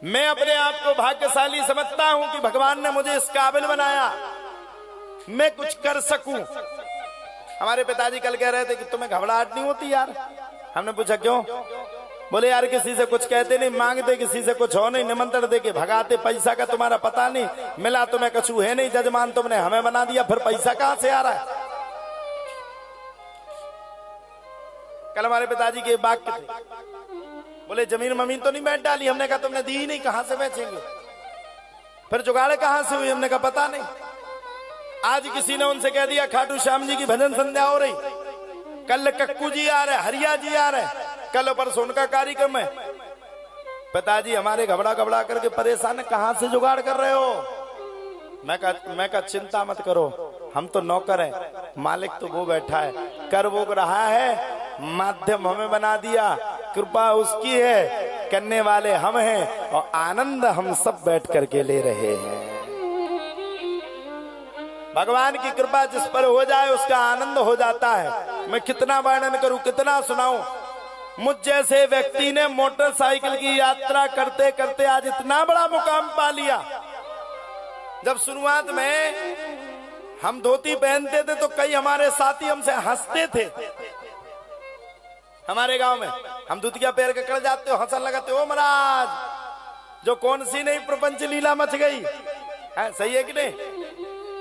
मैं अपने आप को भाग्यशाली समझता हूं कि भगवान ने मुझे इस काबिल बनाया मैं कुछ कर सकूं। हमारे पिताजी कल कह रहे थे कि तुम्हें घबराहट नहीं होती यार। हमने पूछा क्यों? बोले यार किसी से कुछ कहते नहीं, मांगते किसी से कुछ हो नहीं, निमंत्रण दे के भगाते, पैसा का तुम्हारा पता नहीं, मिला तुम्हें कछु है नहीं, जजमान तुमने हमें बना दिया, फिर पैसा कहां से आ रहा है? कल हमारे पिताजी के वाक्य थे, बोले जमीन ममीन तो नहीं बैठ डाली। हमने कहा तुमने दी ही नहीं, कहां से बेचेंगे? फिर जुगाड़ कहां से हुई? हमने कहा पता नहीं। आज किसी ने उनसे कह दिया खाटू श्याम जी की भजन संध्या हो रही, कल कक्कू जी आ रहे, हरिया जी आ रहे, कल परसों उनका कार्यक्रम है। पिताजी हमारे घबरा घबरा करके परेशान है, कहां से जुगाड़ कर रहे हो? मैं कहा चिंता मत करो, हम तो नौकर हैं, मालिक तो वो बैठा है, कर वो रहा है, माध्यम हमें बना दिया, कृपा उसकी है, करने वाले हम हैं और आनंद हम सब बैठ करके ले रहे हैं। भगवान की कृपा जिस पर हो जाए उसका आनंद हो जाता है। मैं कितना वर्णन करूं, कितना सुनाऊं। मुझ जैसे व्यक्ति ने मोटरसाइकिल की यात्रा करते करते आज इतना बड़ा मुकाम पा लिया। जब शुरुआत में हम धोती पहनते थे तो कई हमारे साथी हमसे हंसते थे। हमारे गांव में हम धुतिया पैर के कड़ जाते हो, हंसन लगाते हो, महाराज जो कौन सी नई प्रपंच लीला मच गई है, सही है कि नहीं?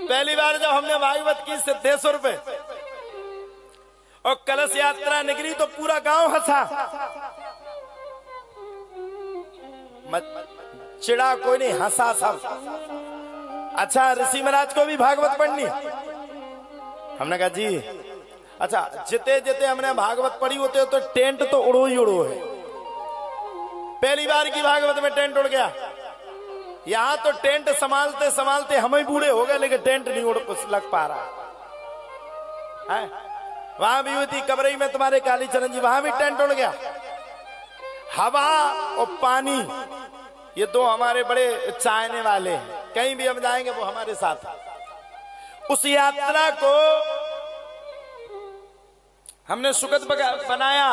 पहली बार जब हमने भागवत की सिद्धेश्वर पे और कलश यात्रा निकली तो पूरा गांव हंसा। चिड़ा कोई नहीं, हंसा सब। अच्छा ऋषि महाराज को भी भागवत पढ़नी? हमने कहा जी। अच्छा जिते जिते हमने भागवत पढ़ी होते हो तो टेंट तो उड़ो ही उड़ो है। पहली बार की भागवत में टेंट उड़ गया। यहां तो टेंट संभालते संभालते हम ही बूढ़े हो गए, लेकिन टेंट नहीं उड़ कुछ लग पा रहा है। वहां भी हुई थी कबरई में तुम्हारे कालीचरण जी, वहां भी टेंट उड़ गया। हवा और पानी ये दो हमारे बड़े चाहने वाले हैं, कहीं भी हम जाएंगे वो हमारे साथ। उस यात्रा को हमने सुखद बनाया।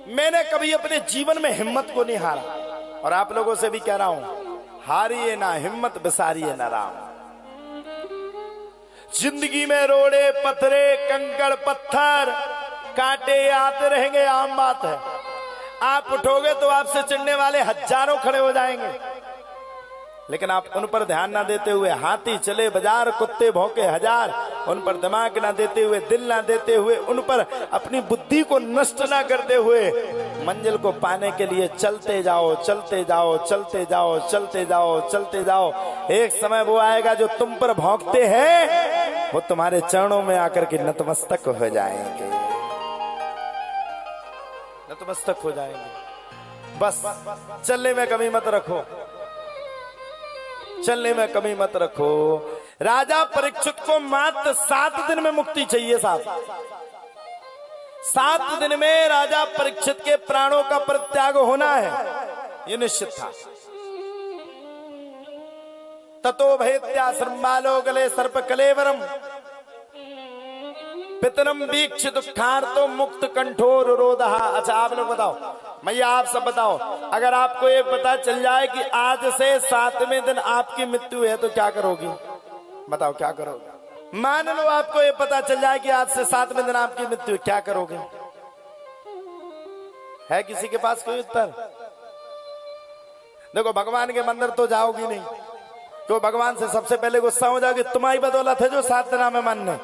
मैंने कभी अपने जीवन में हिम्मत को नहीं हारा और आप लोगों से भी कह रहा हूं, हारिए ना हिम्मत, बिसारिए ना राम। जिंदगी में रोड़े पत्थरे कंकड़ पत्थर कांटे आते रहेंगे, आम बात है। आप उठोगे तो आपसे चिढ़ने वाले हजारों खड़े हो जाएंगे, लेकिन आप उन पर ध्यान ना देते हुए, हाथी चले बाजार कुत्ते भौंके हजार, उन पर दिमाग ना देते हुए, दिल ना देते हुए, उन पर अपनी बुद्धि को नष्ट ना करते हुए मंजिल को पाने के लिए चलते जाओ, चलते जाओ, चलते जाओ, चलते जाओ, चलते जाओ। एक समय वो आएगा जो तुम पर भौंकते हैं, वो तुम्हारे चरणों में आकर के नतमस्तक हो जाएंगे, नतमस्तक हो जाएंगे। बस चलने में कमी मत रखो, चलने में कमी मत रखो। राजा परीक्षित को मात्र 7 दिन में मुक्ति चाहिए साहब। 7 दिन में राजा परीक्षित के प्राणों का परित्याग होना है, ये निश्चित था। ततो भयत्या श्रृंबालो गले सर्प कलेवरम पितरम वीक्ष दुखार्तो मुक्त कंठोर रोदहा। अच्छा आप लोग बताओ, मैया आप सब बताओ, अगर आपको ये पता चल जाए कि आज से 7वें दिन आपकी मृत्यु है तो क्या करोगी? बताओ क्या करोगे? मान लो आपको ये पता चल जाए कि आज से 7वें दिन आपकी मृत्यु, क्या करोगे? है किसी के पास कोई उत्तर? देखो भगवान के मंदिर तो जाओगी नहीं, तो भगवान से सबसे पहले गुस्सा हो जाओगे, तुम्हारी बदौलत है जो 7 दिन में मानने।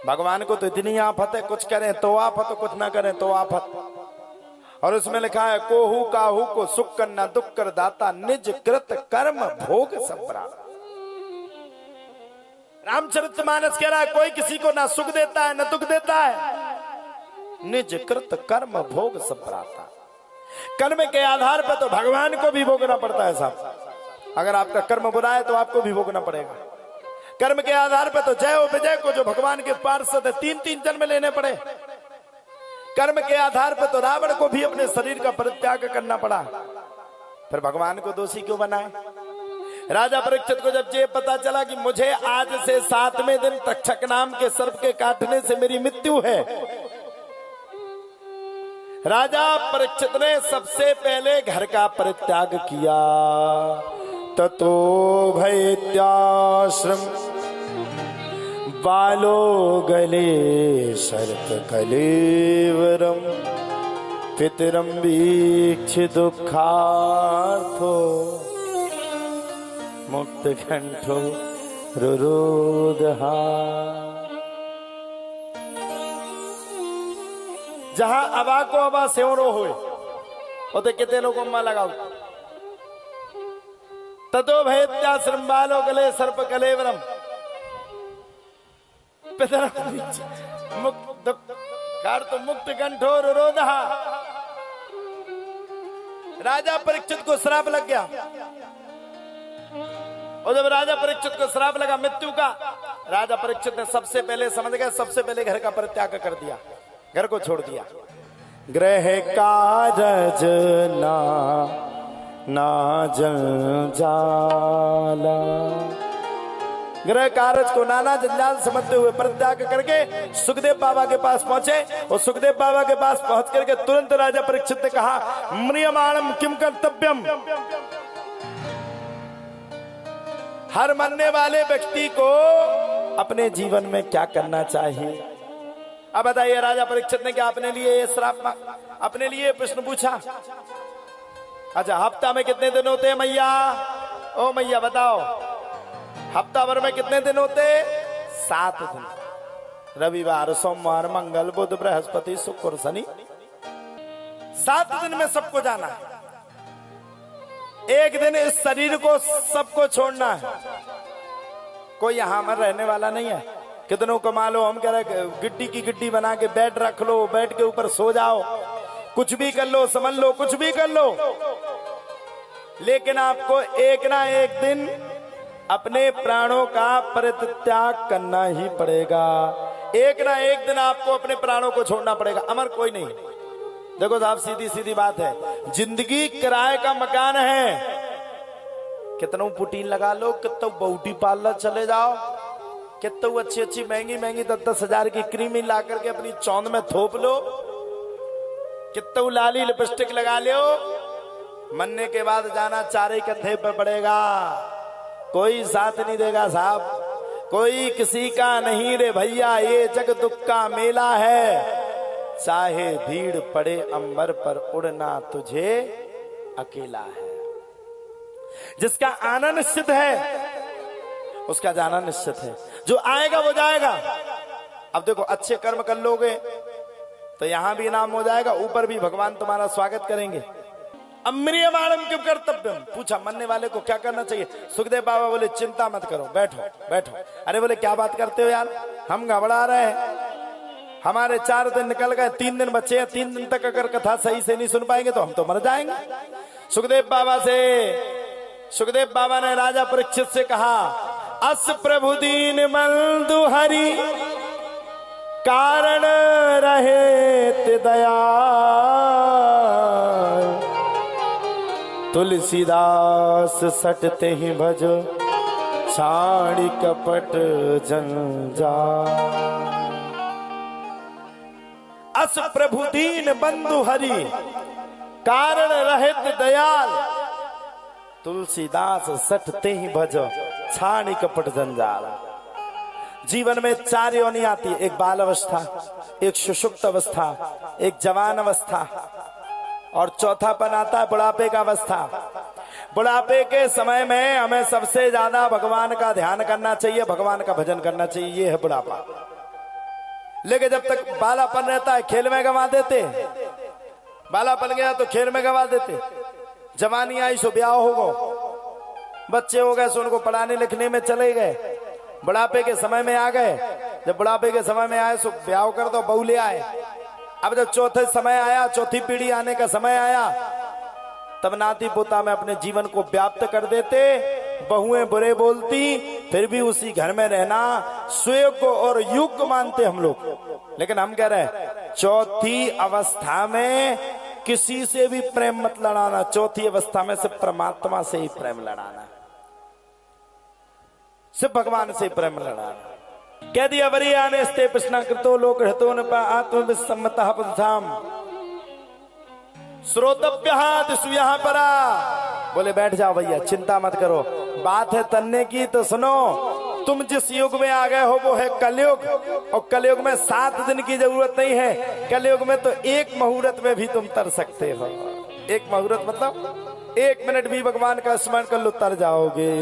भगवान को तो इतनी आफत है, कुछ करें तो आफत, कुछ ना करें तो आफत। और उसमें लिखा है कोहू काहू को सुख करना दुख कर दाता, निज कृत कर्म भोग संप्राप्त। रामचरितमानस कह रहा है कोई किसी को ना सुख देता है न दुख देता है, निज कृत कर्म भोग संप्राप्त। कर्म के आधार पर तो भगवान को भी भोगना पड़ता है साहब। अगर आपका कर्म बुरा है तो आपको भी भोगना पड़ेगा। कर्म के आधार पर तो जय और विजय को जो भगवान के पार्षद है 3-3 जन्म लेने पड़े। कर्म के आधार पर तो रावण को भी अपने शरीर का परित्याग करना पड़ा, फिर भगवान को दोषी क्यों बनाए? राजा परीक्षित को जब ये पता चला कि मुझे आज से 7वें दिन तक्षक नाम के सर्प के काटने से मेरी मृत्यु है, राजा परीक्षित ने सबसे पहले घर का परित्याग किया। ततो भैत्याश्रम बालो गले सर्प कलेवरम पितरम वीक्ष दुखार्थो मुक्त कंठो रुरोदहा। जहां अबा को अबा सेवरो होए उते कितने लोगों में लगाओ। ततो भैत्याश्रम बालो गले सर्प कलेवरम मुक्त कंठो रुरोदहा। राजा परीक्षित को श्राप लग गया, और जब राजा परीक्षित को श्राप लगा मृत्यु का, राजा परीक्षित ने सबसे पहले समझ गया, सबसे पहले घर का परित्याग कर दिया, घर को छोड़ दिया। गृह कारज ना जंजाला, गृह कार्य को नाना जंजाल समझते हुए परित्याग करके सुखदेव बाबा के पास पहुंचे, और सुखदेव बाबा के पास पहुंच करके तुरंत राजा परीक्षित ने कहा, म्रियमाणम किम कर्तव्यम। हर मरने वाले व्यक्ति को अपने जीवन में क्या करना चाहिए। अब बताइए राजा परीक्षित ने क्या अपने लिए ये श्राप, अपने लिए प्रश्न पूछा। अच्छा, हफ्ता में कितने दिन होते हैं मैया? ओ मैया बताओ, हफ्ता भर में कितने दिन होते? 7 दिन। रविवार, सोमवार, मंगल, बुध, बृहस्पति, शुक्र, शनि। 7 दिन में सबको जाना है। एक दिन इस शरीर को सबको छोड़ना है। कोई यहां में रहने वाला नहीं है। कितनों को मालूम, हम कह रहे गिट्टी की गिट्टी बना के बेड रख लो, बेड के ऊपर सो जाओ, कुछ भी कर लो, समझ लो, कुछ भी कर लो, लेकिन आपको एक ना एक दिन अपने प्राणों का परित्याग करना ही पड़ेगा। एक ना एक दिन आपको अपने प्राणों को छोड़ना पड़ेगा। अमर कोई नहीं। देखो साहब, सीधी सीधी बात है, जिंदगी किराए का मकान है। कितनों पुटीन लगा लो, कितनों ब्यूटी पार्लर चले जाओ, कितनों अच्छी अच्छी महंगी महंगी 10-10 हजार की क्रीम ला करके अपनी चौंद में थोप लो, कितनों लाली लिपस्टिक लगा लो, मरने के बाद जाना चारे कंधे पर पड़ेगा। कोई साथ नहीं देगा साहब, कोई किसी का नहीं रे भैया। ये जग दुख का मेला है, चाहे भीड़ पड़े अंबर पर उड़ना तुझे अकेला है। जिसका आना निश्चित है उसका जाना निश्चित है। जो आएगा वो जाएगा। अब देखो, अच्छे कर्म कर लोगे तो यहां भी इनाम हो जाएगा, ऊपर भी भगवान तुम्हारा स्वागत करेंगे। अम्रियमाणम किम कर्तव्यम, पूछा मरने वाले को क्या करना चाहिए। सुखदेव बाबा बोले, चिंता मत करो, बैठो बैठो। अरे बोले, क्या बात करते हो यार, हम घबरा रहे हैं। हमारे 4 दिन निकल गए, 3 दिन बचे हैं। 3 दिन तक अगर कथा सही से नहीं सुन पाएंगे तो हम तो मर जाएंगे। सुखदेव बाबा ने राजा परीक्षित से कहा, अस प्रभु दीन बंधु हरि कारण रहे दया, तुलसीदास सटते ही भजो छाड़ी कपट जंजाल। अस प्रभु दीन बंधु हरि कारण रहित दयाल, तुलसीदास सटते ही भजो छाड़ी कपट जंजाल। जीवन में 4 योनि आती है, एक बाल अवस्था, एक सुषुप्त अवस्था, एक जवान अवस्था, और चौथापन आता है बुढ़ापे का अवस्था। बुढ़ापे के समय में हमें सबसे ज्यादा भगवान का ध्यान करना चाहिए, भगवान का भजन करना चाहिए। ये है बुढ़ापा। लेकिन जब तक बालापन रहता है खेल में गंवा देते, बालापन गया तो खेल में गंवा देते। जवानी आई सो ब्याह हो गो, बच्चे हो गए सो उनको पढ़ाने लिखने में चले गए। बुढ़ापे के समय में आ गए, जब बुढ़ापे के समय में आए सो ब्याह कर दो, बहू ले आए। अब जब चौथे समय आया, चौथी पीढ़ी आने का समय आया, तब नाती पोता में अपने जीवन को व्याप्त कर देते। बहुएं बुरे बोलती, फिर भी उसी घर में रहना स्वयं को और युग को मानते हम लोग। लेकिन हम कह रहे हैं, चौथी अवस्था में किसी से भी प्रेम मत लड़ाना। चौथी अवस्था में सिर्फ परमात्मा से ही प्रेम लड़ाना, सिर्फ भगवान से प्रेम लड़ाना। कह दिया, वरियाने स्ते प्रश्न कृतो लोक हतो न आत्मविसम्मतः पुरुषाम श्रोतव्य दिशु यहाँ पर बोले बैठ जाओ भैया, चिंता मत करो, बात है तन्ने की तो सुनो। तुम जिस युग में आ गए हो वो है कलयुग, और कलयुग में 7 दिन की जरूरत नहीं है, कलयुग में तो 1 मुहूर्त में भी तुम तर सकते हो। 1 मुहूर्त मतलब 1 मिनट भी भगवान का स्मरण कर लो तर जाओगे।